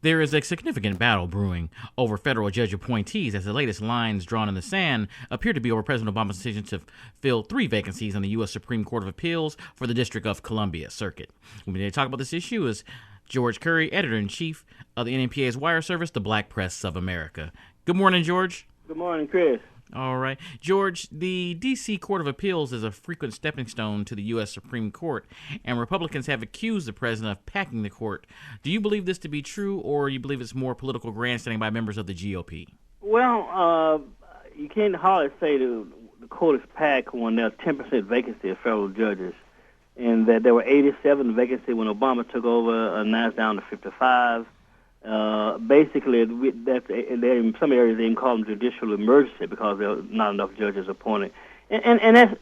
There is a significant battle brewing over federal judge appointees as the latest lines drawn in the sand appear to be over President Obama's decision to fill 3 vacancies on the U.S. Supreme Court of Appeals for the District of Columbia Circuit. With me to talk about this issue is George Curry, Editor-in-Chief of the NNPA's wire service, the Black Press of America. Good morning, George. Good morning, Chris. All right. George, the D.C. Court of Appeals is a frequent stepping stone to the U.S. Supreme Court, and Republicans have accused the president of packing the court. Do you believe this to be true, or you believe it's more political grandstanding by members of the GOP? Well, you can't hardly say the court is packed when there's 10% vacancy of federal judges, and that there were 87 vacancies when Obama took over, and now it's down to 55. Basically, in some areas they even call them judicial emergency because there are not enough judges appointed, and that's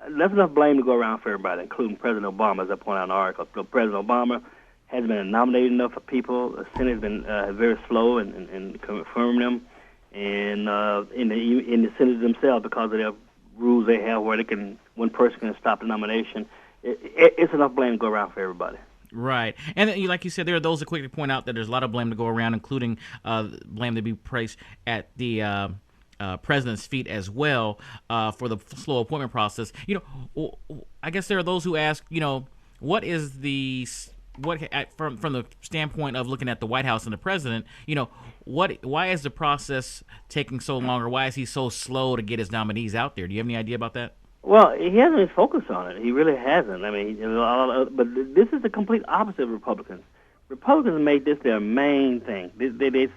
enough blame to go around for everybody, including President Obama, as I point out in the article. President Obama hasn't been nominated enough for people. The Senate has been very slow in confirming them, and in the Senate themselves, because of their rules they have where one person can stop the nomination. It's enough blame to go around for everybody. Right. And like you said, there are those that quickly point out that there's a lot of blame to go around, including blame to be placed at the president's feet as well for the slow appointment process. I guess there are those who ask, what is from the standpoint of looking at the White House and the president, why is the process taking so long, or why is he so slow to get his nominees out there? Do you have any idea about that? Well, he hasn't been focused on it. He really hasn't. I mean, but this is the complete opposite of Republicans. Republicans made this their main thing. They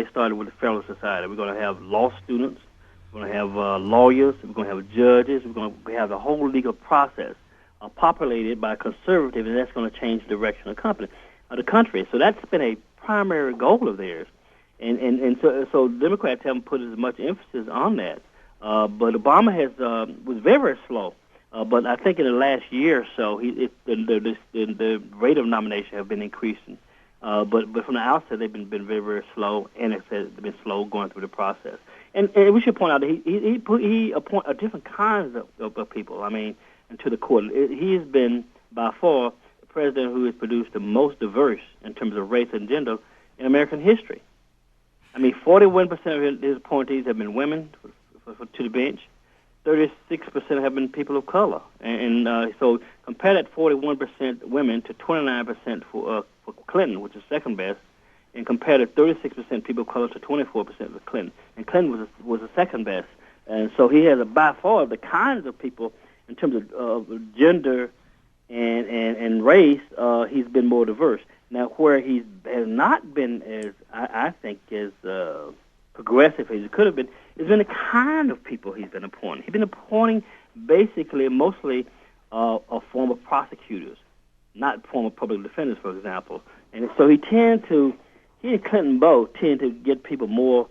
started with the Federalist Society. We're going to have law students. We're going to have lawyers. We're going to have judges. We're going to have the whole legal process populated by conservatives, and that's going to change the direction of the country. So that's been a primary goal of theirs, and so Democrats haven't put as much emphasis on that. But Obama was very, very slow. But I think in the last year or so, the rate of nomination have been increasing. But from the outset, they've been very, very slow, and they've been slow going through the process. And we should point out that he appointed different kinds of people. I mean, into the court. He has been by far the president who has produced the most diverse in terms of race and gender in American history. I mean, 41% of his appointees have been women to the bench. 36% have been people of color, and so compare that 41% women to 29% for Clinton, which is second best, and compare the 36% people of color to 24% of Clinton. And Clinton was the second best, and so he has by far the kinds of people in terms of gender and race. He's been more diverse. Now, where he has not been as I think as progressive as he could have been, has been the kind of people he's been appointing. He's been appointing basically mostly former prosecutors, not former public defenders, for example. And so he and Clinton both tend to get people more,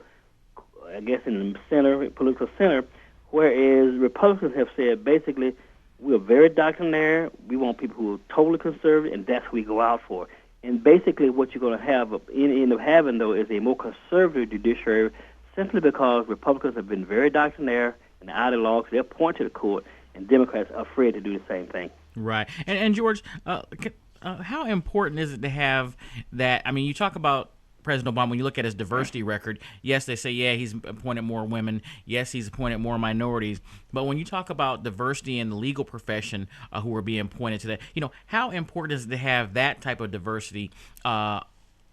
I guess, in the center, political center, whereas Republicans have said basically we're very doctrinaire. We want people who are totally conservative, and that's what we go out for. And basically what you're going to end up having, though, is a more conservative judiciary, simply because Republicans have been very doctrinaire and ideologues. They'll point to the court, and Democrats are afraid to do the same thing. Right. And George, how important is it to have that? I mean, you talk about President Obama, when you look at his diversity record, yes, they say, yeah, he's appointed more women. Yes, he's appointed more minorities. But when you talk about diversity in the legal profession who are being appointed to that, how important is it to have that type of diversity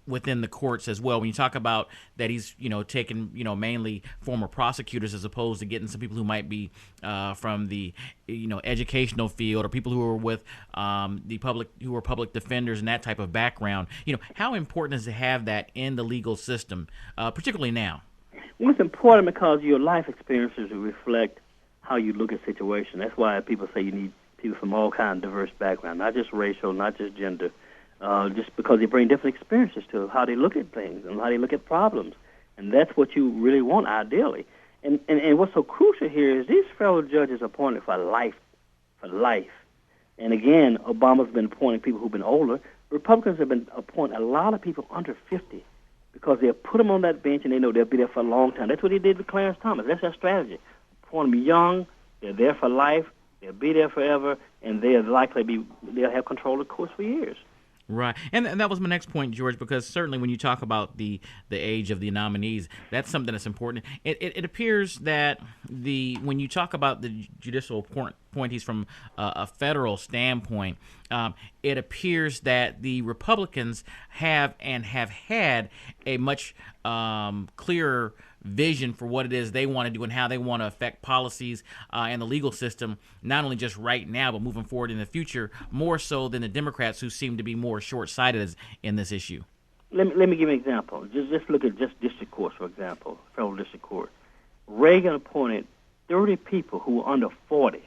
within the courts as well? When you talk about that he's, taking, mainly former prosecutors as opposed to getting some people who might be from the, educational field, or people who are with who are public defenders and that type of background. How important is to have that in the legal system, particularly now? Well, it's important because your life experiences reflect how you look at situations. That's why people say you need people from all kinds of diverse backgrounds, not just racial, not just gender. Just because they bring different experiences to how they look at things and how they look at problems. And that's what you really want, ideally. And what's so crucial here is these federal judges are appointed for life. And again, Obama's been appointing people who've been older. Republicans have been appointing a lot of people under 50 because they'll put them on that bench and they know they'll be there for a long time. That's what he did with Clarence Thomas. That's their strategy. Appoint them young, they're there for life, they'll be there forever, and they'll have control of the courts for years. Right, and that was my next point, George, because certainly when you talk about the age of the nominees, that's something that's important. It appears that when you talk about the judicial appointees from a federal standpoint, it appears that the Republicans have had a much clearer vision for what it is they want to do and how they want to affect policies and the legal system, not only just right now, but moving forward in the future, more so than the Democrats, who seem to be more short-sighted in this issue. Let me give you an example. Just look at just district courts, for example, federal district court. Reagan appointed 30 people who were under 40.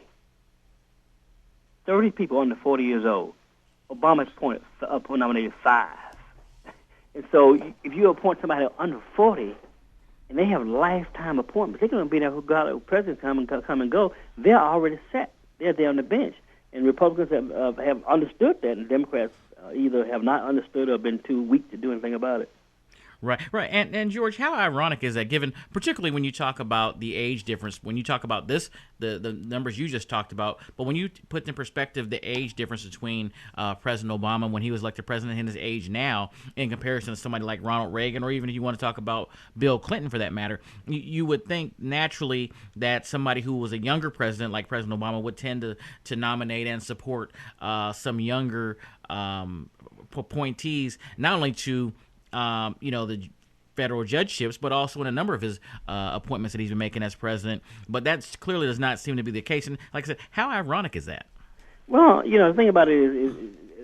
30 people under 40 years old. Obama nominated 5. And so if you appoint somebody under 40, and they have lifetime appointments, they're going to be there who presidents come and go. They're already set. They're there on the bench. And Republicans have understood that, and Democrats either have not understood or been too weak to do anything about it. Right. And George, how ironic is that, given particularly when you talk about the age difference, when you talk about this, the numbers you just talked about, but when you put in perspective the age difference between President Obama when he was elected president and his age now in comparison to somebody like Ronald Reagan, or even if you want to talk about Bill Clinton for that matter, you would think naturally that somebody who was a younger president like President Obama would tend to nominate and support some younger appointees, not only to the federal judgeships, but also in a number of his appointments that he's been making as president. But that clearly does not seem to be the case. And like I said, how ironic is that? Well, the thing about it is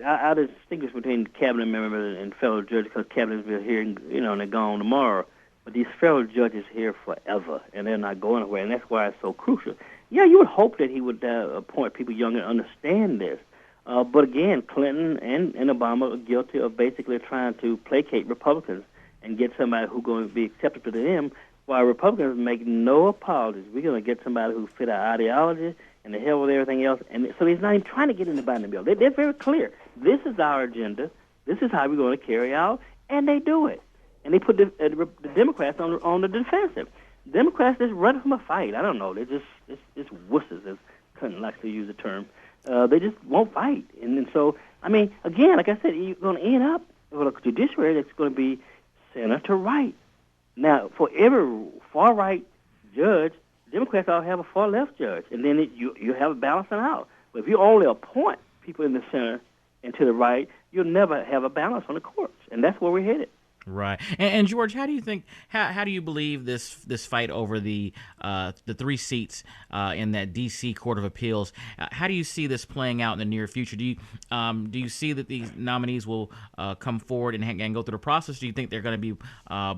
I distinguish between cabinet members and federal judges, because cabinets are here, and they're gone tomorrow. But these federal judges are here forever, and they're not going anywhere, and that's why it's so crucial. Yeah, you would hope that he would appoint people young and understand this. But again, Clinton and Obama are guilty of basically trying to placate Republicans and get somebody who's going to be acceptable to them, while Republicans make no apologies. We're going to get somebody who fit our ideology and the hell with everything else. And so he's not even trying to get in the binding bill. They're very clear. This is our agenda. This is how we're going to carry out, and they do it. And they put the Democrats on the defensive. Democrats just run from a fight. I don't know. They're just wusses, as Clinton likes to use the term. They just won't fight. And so, I mean, again, like I said, you're going to end up with a judiciary that's going to be center to right. Now, for every far-right judge, Democrats all have a far-left judge, and then you have a balancing out. But if you only appoint people in the center and to the right, you'll never have a balance on the courts, and that's where we're headed. Right. And George, how do you think? How do you believe this fight over the 3 seats in that D.C. Court of Appeals? How do you see this playing out in the near future? Do you see that these nominees will come forward and go through the process? Do you think they're going to be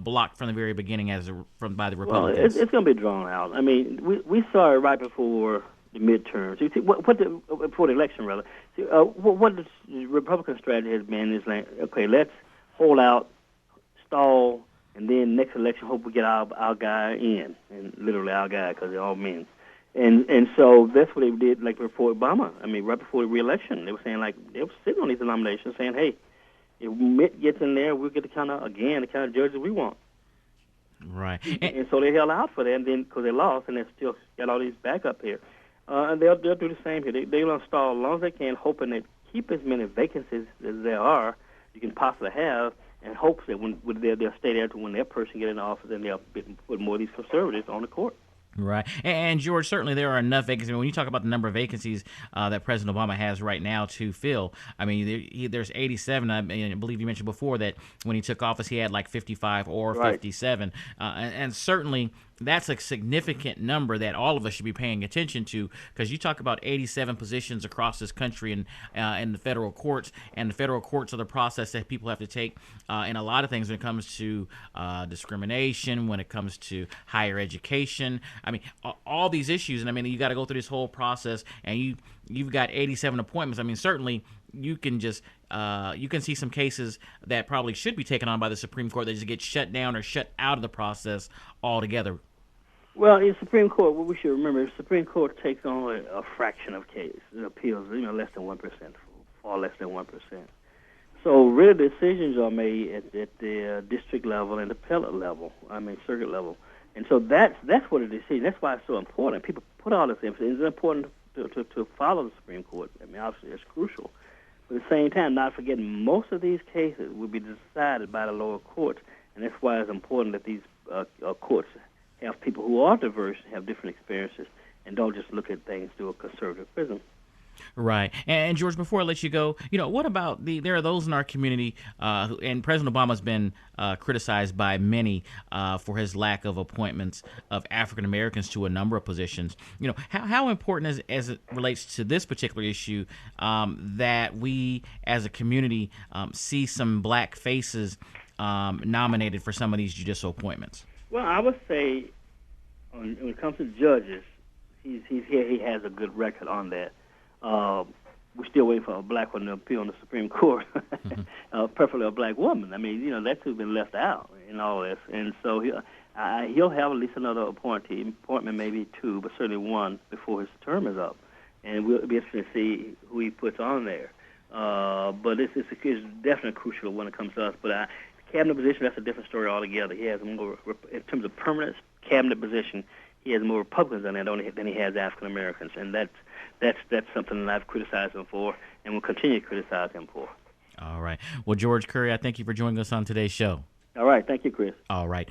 blocked from the very beginning by the Republicans? Well, it's going to be drawn out. I mean, we saw it right before the midterms. You see, before the election, rather. See, what the Republican strategy has been is like, okay, let's hold out, stall, and then next election hope we get our guy in, and literally our guy, because they're all men. And so that's what they did, like before Obama. I mean, right before the re-election, they were saying, like, they were sitting on these nominations saying, hey, if Mitt gets in there, we'll get the kind of judges we want. Right. And so they held out for that, and then because they lost, and they still got all these backup here. And they'll do the same here. They're going to stall as long as they can, hoping that keep as many vacancies as there are you can possibly have, and hopes that they'll stay there to when their person get in office, and they'll put more of these conservatives on the court. Right. And George, certainly there are enough vacancies. When you talk about the number of vacancies that President Obama has right now to fill, I mean, there's 87. I believe you mentioned before that when he took office, he had like 55 or 57. And certainly that's a significant number that all of us should be paying attention to, because you talk about 87 positions across this country in the federal courts, and the federal courts are the process that people have to take in a lot of things when it comes to discrimination, when it comes to higher education. I mean, all these issues, and I mean, you got to go through this whole process, and you've got 87 appointments. I mean, certainly you can see some cases that probably should be taken on by the Supreme Court that just get shut down or shut out of the process altogether. Well, in the Supreme Court, what we should remember is the Supreme Court takes only a fraction of cases, appeals, less than 1%, far less than 1%. So really decisions are made at the district level and appellate level, circuit level. And so that's what it is. That's why it's so important. People put all this emphasis. It's important to follow the Supreme Court. I mean, obviously, it's crucial. But at the same time, not forgetting most of these cases will be decided by the lower courts, and that's why it's important that these courts have people who are diverse, have different experiences, and don't just look at things through a conservative prism. Right. And George, before I let you go, what about there are those in our community, and President Obama's been criticized by many for his lack of appointments of African Americans to a number of positions. How important as it relates to this particular issue that we as a community see some black faces nominated for some of these judicial appointments? Well, I would say when it comes to judges, he has a good record on that. We're still waiting for a black one to appear on the Supreme Court, preferably a black woman. I mean, that's who's been left out in all this. And so he'll have at least another appointment, maybe two, but certainly one before his term is up. And we'll be interested to see who he puts on there. But it's definitely crucial when it comes to us. But the cabinet position, that's a different story altogether. He has more, in terms of permanent cabinet position, he has more Republicans on that than he has African Americans, and that's something that I've criticized him for, and will continue to criticize him for. All right. Well, George Curry, I thank you for joining us on today's show. All right. Thank you, Chris. All right.